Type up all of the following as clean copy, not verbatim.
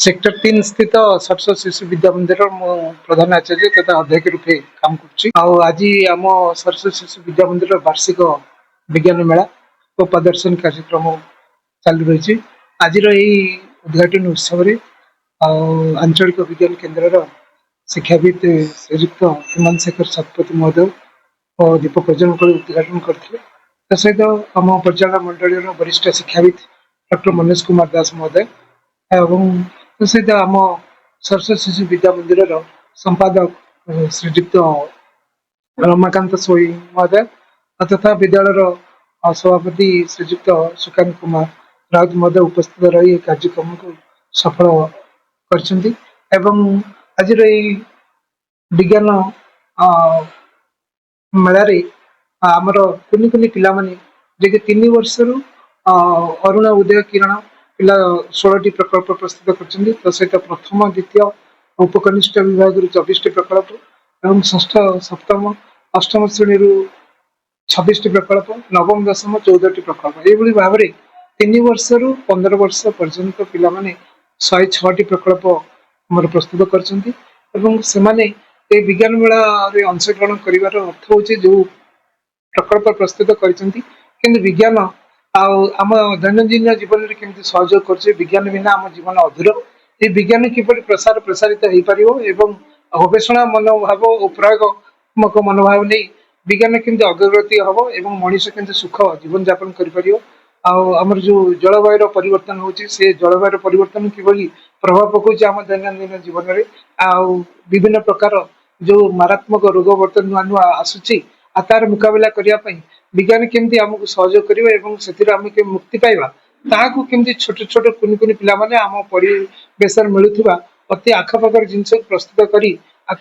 Sector 3 स्थित सरस्वती शिशु विद्या मंदिर प्रधान आचार्य तथा अध्यक्ष रूपे काम आज आम सरस्वती शिशु विद्या मंदिर वार्षिक विज्ञान मेला और प्रदर्शन कार्यक्रम चालू रही। आज उद्घाटन उत्सव आंचलिक विज्ञान केन्द्र शिक्षाविद श्रीयुक्त हेमंत शेखर शतपथी महोदय और दीप प्रज्वलन उद्घाटन करते सहित आम परिचालन मंडल वरिष्ठ शिक्षाविद डॉक्टर मनोज कुमार दास महोदय एवं सहित आम सरस्वती शिशु विद्या मंदिर संपादक श्रीयुक्त रमाकांत सोई महोदय तथा विद्यालय सभापति श्रीयुक्त सुकांत कुमार राउत महोदय उपस्थित रही कार्यक्रम को सफल कर आज विज्ञान मेलार आमर कुनि कुनि पिला माने जे 3 वर्ष अरुण उदय किरण पिला 16 प्रकल्प प्रस्तुत कर सहित प्रथम द्वितीय उपकनिष्ठ विभाग 24 प्रकल्प और षष्ठ सप्तम अष्टम श्रेणी 26 प्रकल्प नवम दशम 14 प्रकल्प ये भाव में 3 वर्ष रु 15 वर्ष पर्यंत पिला माने 106 प्रकल्प आमर प्रस्तुत कर विज्ञान मेला अंशग्रहण कर अर्थ हूँ जो प्रकल्प प्रस्तुत कर विज्ञान आम दैनंदिन जीवन में केमती सहयोग कर विज्ञान बिना आम जीवन अधूर ये विज्ञान किपर प्रसार प्रसारित हो पार एवं गवेषणा मनोभाव और प्रयोगात्मक मनोभाव नहीं विज्ञान केमती अग्रगति हम एवं मनीष के सुख जीवन यापन कर आमर जो जलवायु परिवर्तन होची से जलवायु परिवर्तन किभली प्रभाव पकाउछि आम दैनंदिन जीवन में विभिन्न प्रकार जो मारात्मक रोग बर्तन नुआ नुआ आसुची तार मुकाबला करने विज्ञान केमती आमको सहयोग कर मुक्ति पाइबा ताकू केमती छोट छोट कुनि कुनि पिला माने आम परिवेश मिलुवा अति आखपाखर जिनस प्रस्तुत करी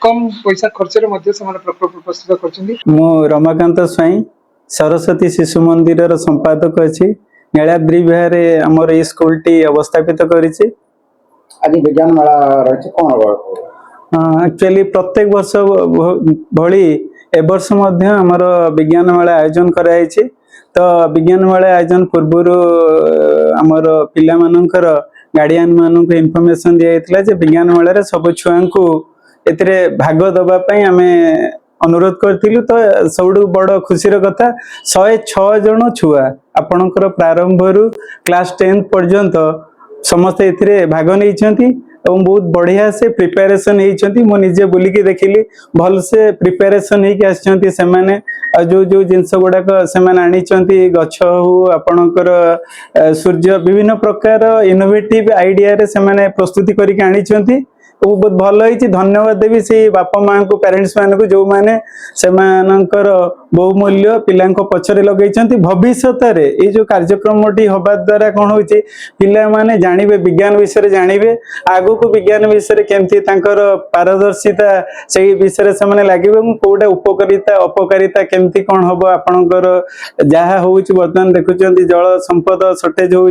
कम पैसा खर्च प्रकल्प प्रस्तुत कर रमाकांत स्वाई सरस्वती शिशु मंदिर संपादक अच्छी नीलाद्री विहार आमर ये स्कूल टी अवस्थापित करिछि। आज विज्ञान मेला रही कौन एक्चुअली प्रत्येक वर्ष भली ए वर्ष मध्य आमर विज्ञान मेला आयोजन कराई तो विज्ञान मेला आयोजन पूर्व आमर पिला मानकर गार्डियन मानक इनफॉरमेशन दिया जायतिला जे विज्ञान मेला रे सब छुआ को एतरे भाग दबा पई आमे अनुरोध करथिलु तो सबडू बड़ खुशी कथा 106 जन छुआ आपणकर प्रारंभ रु क्लास 10 पर्यंत समस्त एथिरे भाग नहीं बहुत बढ़िया से प्रिपेरेसन होती मो निजे बुलिकी देखिली भल से प्रिपेरेसन होती से माने जो जो जिनस गुड़ाक से आनी गछ हो आपणकर सूर्य विभिन्न प्रकार इनोवेटिव आइडिया रे से प्रस्तुति करके आनी बहुत भल होती धन्यवाद देवी से बापा माँ को पेरेंट्स मान को जो माने से बहुमूल्य पिला पचरे लगे भविष्य ये जो कार्यक्रम हवा द्वारा कौन हो पिला माने जानवे विज्ञान विषय जानवे आगु को विज्ञान विषय केमती पारदर्शिता से विषय से लगे कौटा उपकारिता अपकारिता केमती कौन हम आपणकर जहाँ हूँ बर्तमान देखुं जल संपद सर्टेज हो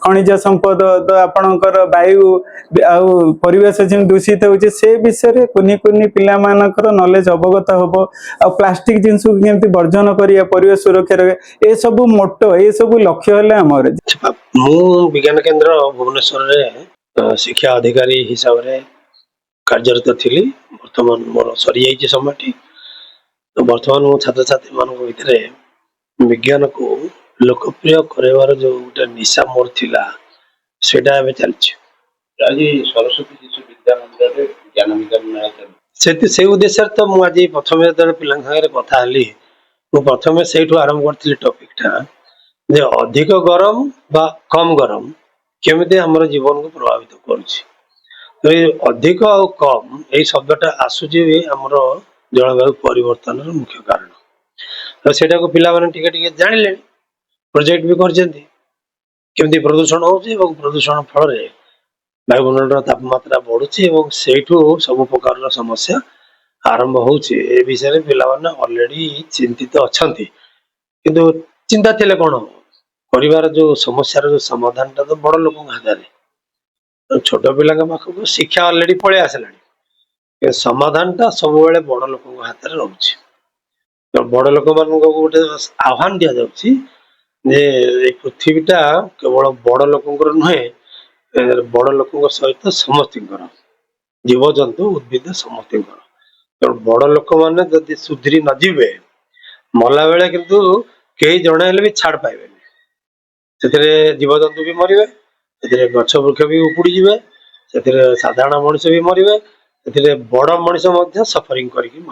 खनिज संपद तो आपणकर वायु आउ परिवेश दूषित हो विषय कुनि कुनि पिला मानकर नॉलेज अवगत हम आ प्लास्टिक जिनस केमती वर्जन करिया परिवेश सुरक्षा रखे ए सब मोटो ए सब लक्ष्य है आमर मु विज्ञान केंद्र भुवनेश्वर रे शिक्षा अधिकारी हिसाब रे कार्यरत थी बर्तमान मोर सरी जाइए समय तो बर्तमान मो छात्र छात्री मान भितर विज्ञान को लोकप्रिय करार जो गोटे निशा मोर थिला सेटा एबे चलछि आज सरस्वती शिशु विद्या मंदिर रे ज्ञान विज्ञान मेला से उद्देश्य तो मुझे प्रथम जो पिला कथा हली प्रथम से आरंभ करी टॉपिक जे अधिक गरम बा कम गरम केमिति हमर जीवन को प्रभावित करुछि तो अधिक और कम यही शब्दटा आसुची हमर जलवायु परिवर्तन मुख्य कारण तो सेटा को पिला माने टिके टिके जानिले प्रोजेक्ट भी करछन्ती केमिति प्रदूषण होछि एवं प्रदूषण फल रे वायुमंडल तापमात्रा बढ़ुछि एवं सेठू सब प्रकार समस्या आरंभ होछि ए विषय पिला माने ऑलरेडी चिंतित अछंती किंतु चिंता थिले कोन परिवार जो समस्या जो समाधान टा तो बड़ लोक हाथ छोट पिला पाखक शिक्षा ऑलरेडी पळे आसलानी समाधान टा सब बेले बड़ लोक हाथ में रोचे तो बड़ लोक मान गोटे आह्वान दि जाउछि जे पृथ्वीटा केवल बड़ लोक नुहे ବଡ ଲୋକଙ୍କ ସହିତ ସମସ୍ତଙ୍କର, ଜୀବଜନ୍ତୁ ଉଦ୍ଭିଦ ସମସ୍ତଙ୍କର। ତେଣୁ ବଡ ଲୋକମାନେ ଯଦି ସୁଧୁରି ନ ଯିବେ, ମଲା ବେଳେ କିନ୍ତୁ କେହି ଜଣେ ହେଲେ ବି ଛାଡ ପାଇବେନି। ସେଥିରେ ଜୀବଜନ୍ତୁ ବି ମରିବେ, ସେଥିରେ ଗଛ ବୃକ୍ଷ ବି ଉପୁଡିଯିବେ, ସେଥିରେ ସାଧାରଣ ମଣିଷ ବି ମରିବେ, ସେଥିରେ ବଡ ମଣିଷ ମଧ୍ୟ ସଫରିଂ କରିକି ମରିବେ।